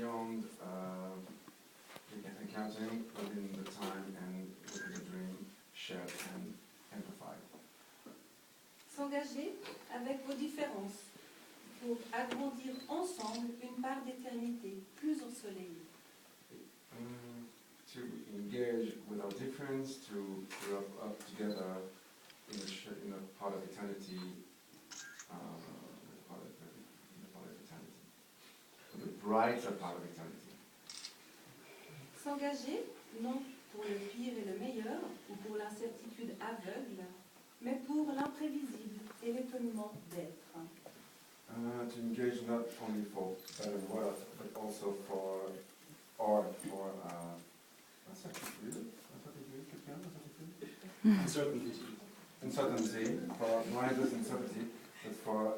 beyond accounting within the time and within the dream shared and amplified. S'engager avec vos différences pour agrandir ensemble une part d'éternité plus ensoleillée. To engage with our difference, to grow up together in a part of eternity, the brighter part of eternity. S'engager, non pour le pire et le meilleur, ou pour l'incertitude aveugle, mais pour l'imprévisible et l'étonnement d'être. To engage not only for better worth, but also for uncertainty, for mindless uncertainty, but for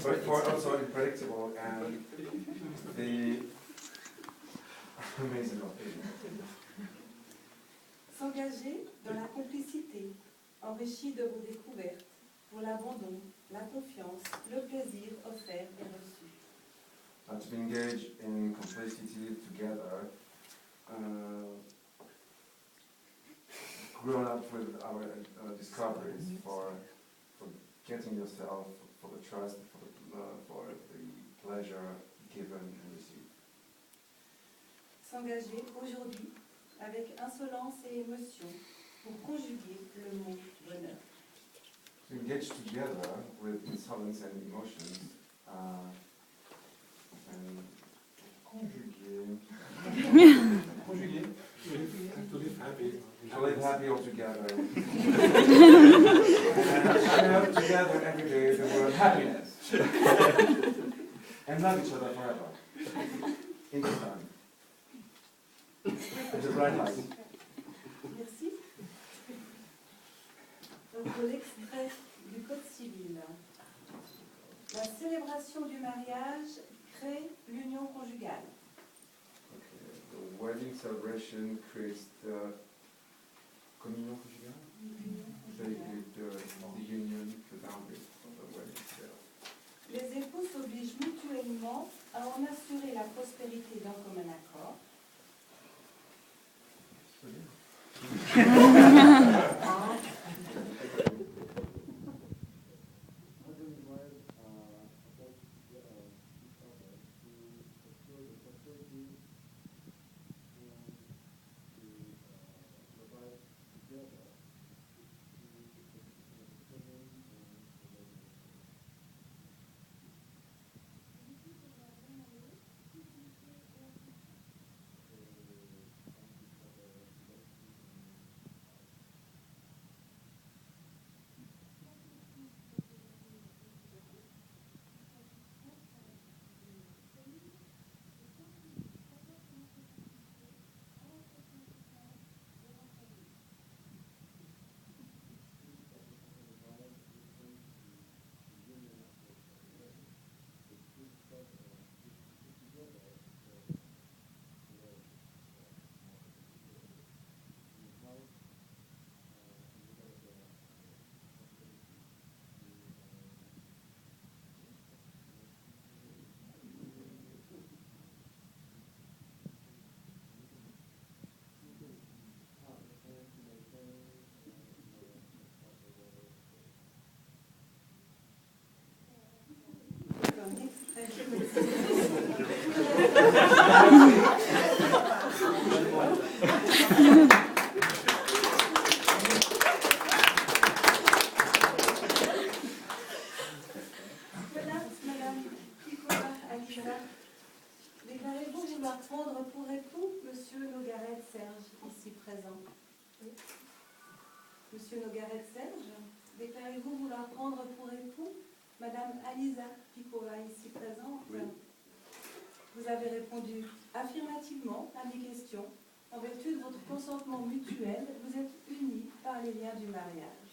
but for also unpredictable and the amazing opinion. S'engager dans la complicité, enrichie de vos découvertes, pour l'abandon, la confiance, le plaisir offert et reçu. To be engaged in complicity together, grown up with our discoveries, for getting yourself, for the trust, for the love, for the pleasure given and received. S'engager aujourd'hui avec insolence et émotion pour conjuguer le mot bonheur. To engage together with insolence and emotions and conjuguer. To live happy. To live happy all together. And share together every day the word happiness. And love each other forever. In this time. It's a bright light. Merci. Donc, pour l'extrait du Code civil. La célébration du mariage crée l'union conjugale. Okay. The wedding celebration creates the communion conjugale? The union, the boundaries of the wedding itself. Les époux s'obligent mutuellement à en assurer la prospérité d'un commun accord. Déclarez-vous vouloir prendre pour époux Monsieur Nogaret Serge, ici présent? Oui. Monsieur Nogaret Serge, déclarez-vous vouloir prendre pour époux Madame Alisa Piccola, ici présente? Oui. Vous avez répondu affirmativement à mes questions. En vertu de votre consentement mutuel, vous êtes unis par les liens du mariage.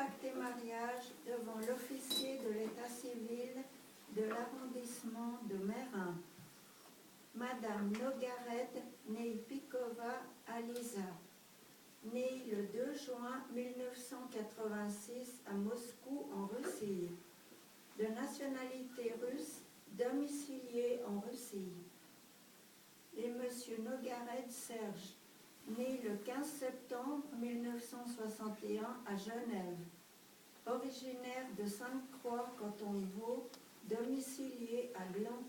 contracté mariage devant l'officier de l'état civil de l'arrondissement de Meyrin, Madame Nogaret Neipikova Aliza, née le 2 juin 1986 à Moscou, en Russie, de nationalité russe, domiciliée en Russie. Et Monsieur Nogaret Serge, né le 15 septembre 1961 à Genève, originaire de Sainte-Croix, canton de Vaud, domicilié à Gland.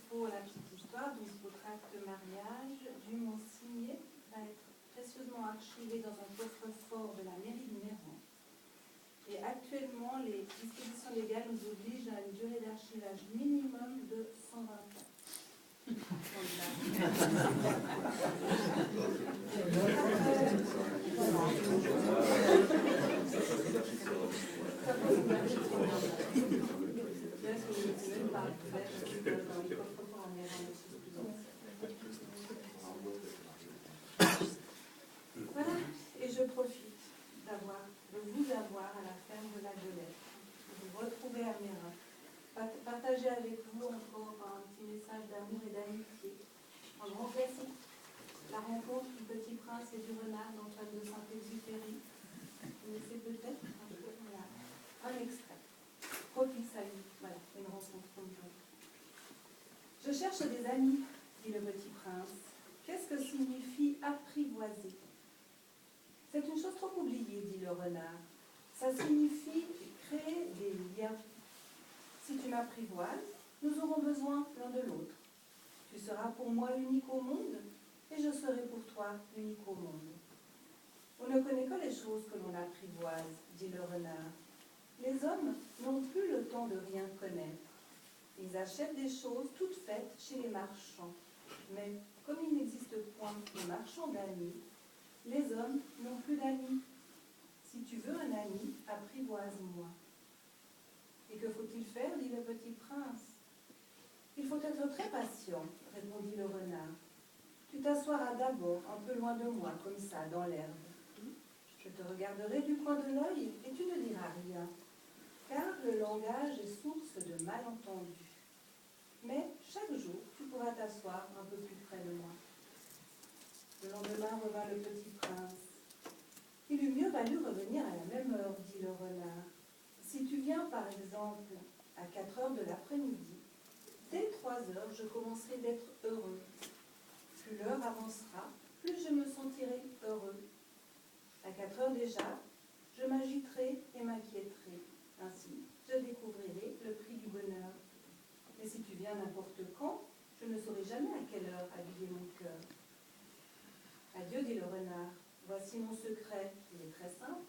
Pour la petite histoire, donc votre acte de mariage, dûment signé, va être précieusement archivé dans un coffre-fort de la mairie de Meyrin. Et actuellement, les dispositions légales nous obligent à une durée d'archivage minimum de 120 ans. Voilà, et je profite de vous avoir à la ferme de la Violette, de vous retrouver à Meyrin, partager avec vous encore un petit message d'amour et d'amitié, un grand classique, la rencontre du Petit Prince et du Renard d'Antoine de Saint-Exupéry. Vous connaissez peut-être un extrait. Profite sa vie, voilà, une rencontre comme vous. Je cherche des amis, dit le Petit Prince. Qu'est-ce que signifie apprivoiser? C'est une chose trop oubliée, dit le Renard. Ça signifie créer des liens. Si tu m'apprivoises, nous aurons besoin l'un de l'autre. Tu seras pour moi unique au monde, et je serai pour toi unique au monde. On ne connaît que les choses que l'on apprivoise, dit le Renard. Les hommes n'ont plus le temps de rien connaître. Ils achètent des choses toutes faites chez les marchands. Mais comme il n'existe point de marchands d'amis, les hommes n'ont plus d'amis. Si tu veux un ami, apprivoise-moi. Et que faut-il faire, dit le Petit Prince. Il faut être très patient, répondit le Renard. Tu t'assoiras d'abord un peu loin de moi, comme ça, dans l'herbe. Je te regarderai du coin de l'œil et tu ne diras rien, car le langage est source de malentendus. Mais chaque jour, tu pourras t'asseoir un peu plus près de moi. Le lendemain revint le Petit Prince. Il eût mieux valu revenir à la même heure, dit le Renard. Si tu viens, par exemple, à 4 heures de l'après-midi, dès 3 heures, je commencerai d'être heureux. Plus l'heure avancera, plus je me sentirai heureux. À 4 heures déjà, je m'agiterai et m'inquiéterai. Ainsi, je découvrirai le prix du bonheur. Mais si tu viens n'importe quand, je ne saurai jamais à quelle heure habiller mon cœur. Adieu, dit le Renard. Voici bâtiment secret, il est très simple.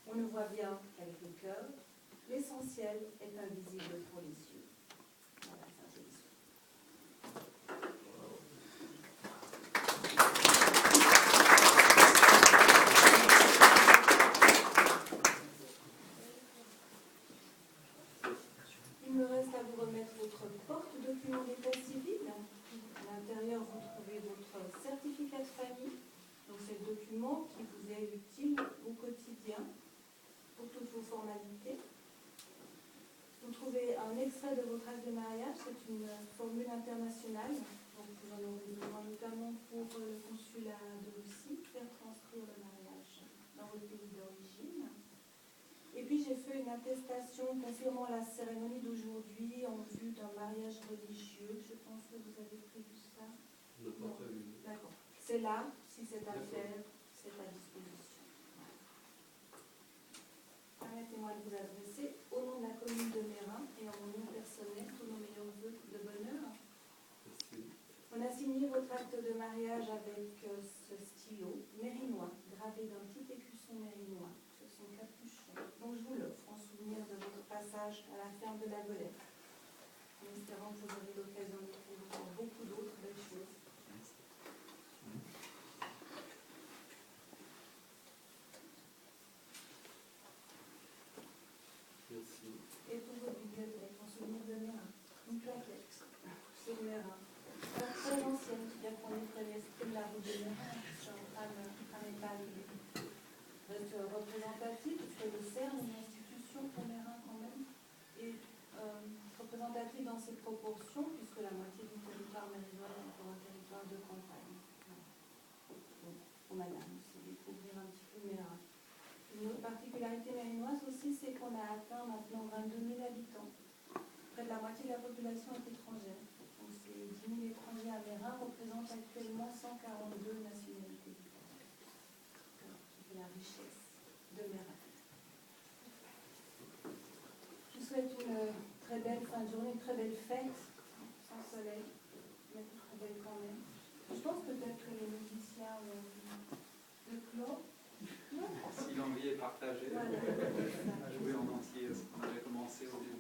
On ne voit bien qu'avec le cœur. L'essentiel est invisible pour les yeux. Voilà, c'est un joli son. Il me reste à vous remettre votre porte-document d'état civil. À l'intérieur, vous trouvez votre certificat de famille. Donc, c'est le document qui vous est utile au quotidien pour toutes vos formalités. Vous trouvez un extrait de votre acte de mariage, c'est une formule internationale. Donc, vous en aurez besoin notamment pour le consulat de Russie, faire transcrire le mariage dans votre pays d'origine. Et puis, j'ai fait une attestation confirmant la cérémonie d'aujourd'hui en vue d'un mariage religieux. Je pense que vous avez prévu ça. Non. D'accord. C'est là, si c'est à faire, c'est à disposition. Permettez-moi de vous adresser au nom de la commune de Meyrin et en mon nom personnel tous nos meilleurs vœux de bonheur. On a signé votre acte de mariage avec ce stylo mérinois, gravé d'un petit écusson mérinois sur son capuchon. Donc je vous l'offre en souvenir de votre passage à la ferme de la Golette, en espérant que vous aurez l'occasion de découvrir beaucoup d'autres belles choses. Et pour vos bibliothèques, en souvenir de Meyrin, une plaquette sur Meyrin, très ancienne, bien qu'on ait fait l'esprit de la rue de Meyrin, sur un métal reste représentatif, puisque le CERN est une institution pour Meyrin quand même, et représentative dans ses proportions, puisque la moitié du territoire mérinois est encore un territoire de campagne. Donc, pour madame, c'est découvrir un petit peu Meyrin. Une autre particularité mérinoise aussi, c'est qu'on a atteint maintenant 22 000 habitants. Près de la moitié de la population est étrangère. Donc ces 10 000 étrangers à Meyrin représentent actuellement 142 nationalités différentes. C'est la richesse de Meyrin. Je vous souhaite une très belle fin de journée, une très belle fête, sans soleil, mais très belle quand même. Je pense peut-être que les musiciens ont le clos. Si l'envie est partagée, Voilà. à jouer en entier ce qu'on avait commencé au début.